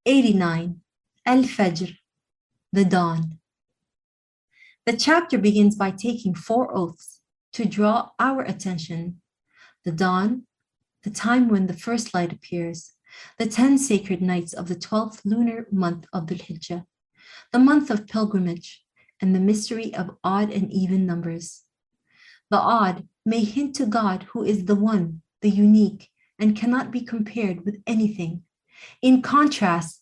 89. Al-Fajr, the dawn. The chapter begins by taking 4 oaths to draw our attention. The dawn, the time when the first light appears, the 10 sacred nights of the 12th lunar month of Dhul-Hijjah, the month of pilgrimage, and the mystery of odd and even numbers. The odd may hint to God who is the one, the unique, and cannot be compared with anything. In contrast,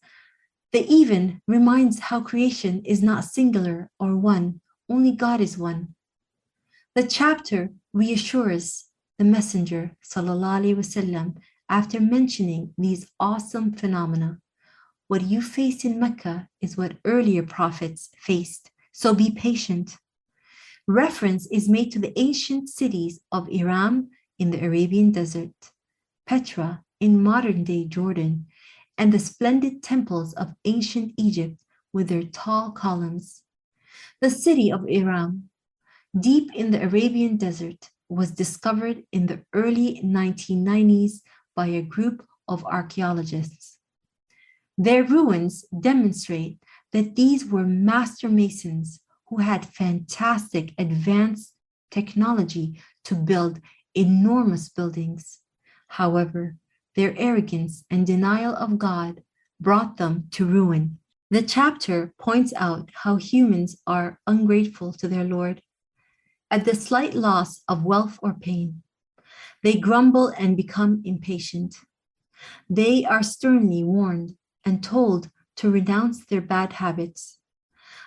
the even reminds how creation is not singular or one, only God is one. The chapter reassures the Messenger ﷺ after mentioning these awesome phenomena. What you faced in Mecca is what earlier prophets faced, so be patient. Reference is made to the ancient cities of Iram in the Arabian desert, Petra in modern-day Jordan, and the splendid temples of ancient Egypt with their tall columns. The city of Iram, deep in the Arabian desert, was discovered in the early 1990s by a group of archaeologists. Their ruins demonstrate that these were master masons who had fantastic advanced technology to build enormous buildings. However, their arrogance and denial of God brought them to ruin. The chapter points out how humans are ungrateful to their Lord. At the slight loss of wealth or pain, they grumble and become impatient. They are sternly warned and told to renounce their bad habits.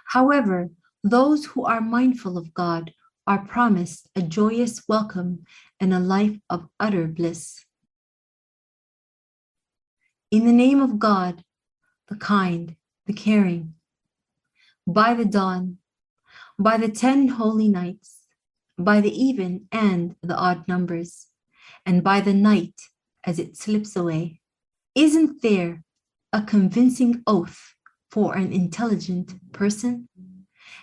However, those who are mindful of God are promised a joyous welcome and a life of utter bliss. In the name of God, the kind, the caring, by the dawn, by the 10 holy nights, by the even and the odd numbers, and by the night as it slips away. Isn't there a convincing oath for an intelligent person?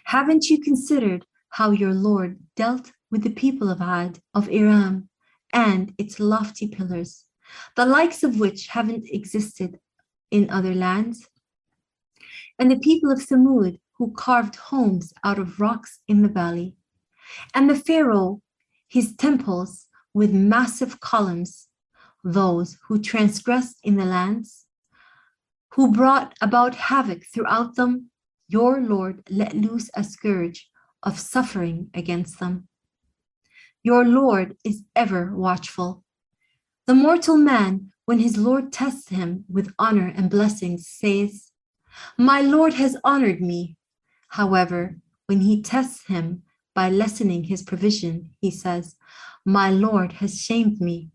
Haven't you considered how your Lord dealt with the people of Ad, of Iram, and its lofty pillars, the likes of which haven't existed in other lands? And the people of Thamud, who carved homes out of rocks in the valley, and the Pharaoh, his temples with massive columns, those who transgressed in the lands, who brought about havoc throughout them, your Lord let loose a scourge of suffering against them. Your Lord is ever watchful. The mortal man, when his Lord tests him with honor and blessings, says, "My Lord has honored me." However, when he tests him by lessening his provision, he says, "My Lord has shamed me."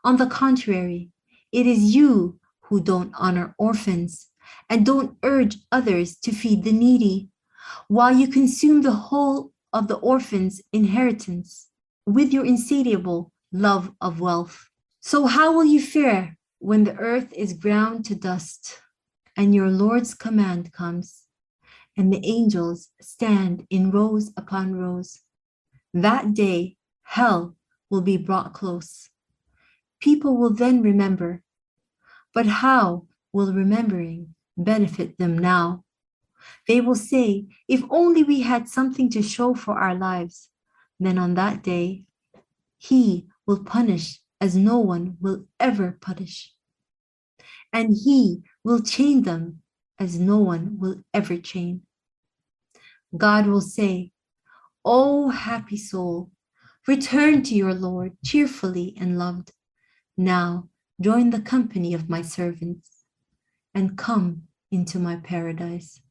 On the contrary, it is you who don't honor orphans and don't urge others to feed the needy, while you consume the whole of the orphan's inheritance with your insatiable love of wealth. So how will you fare when the earth is ground to dust and your Lord's command comes and the angels stand in rows upon rows? That day, hell will be brought close. People will then remember, but how will remembering benefit them now? They will say, if only we had something to show for our lives. Then on that day, he will punish as no one will ever punish. And he will chain them as no one will ever chain. God will say, "O happy soul, return to your Lord cheerfully and loved. Now join the company of my servants and come into my paradise."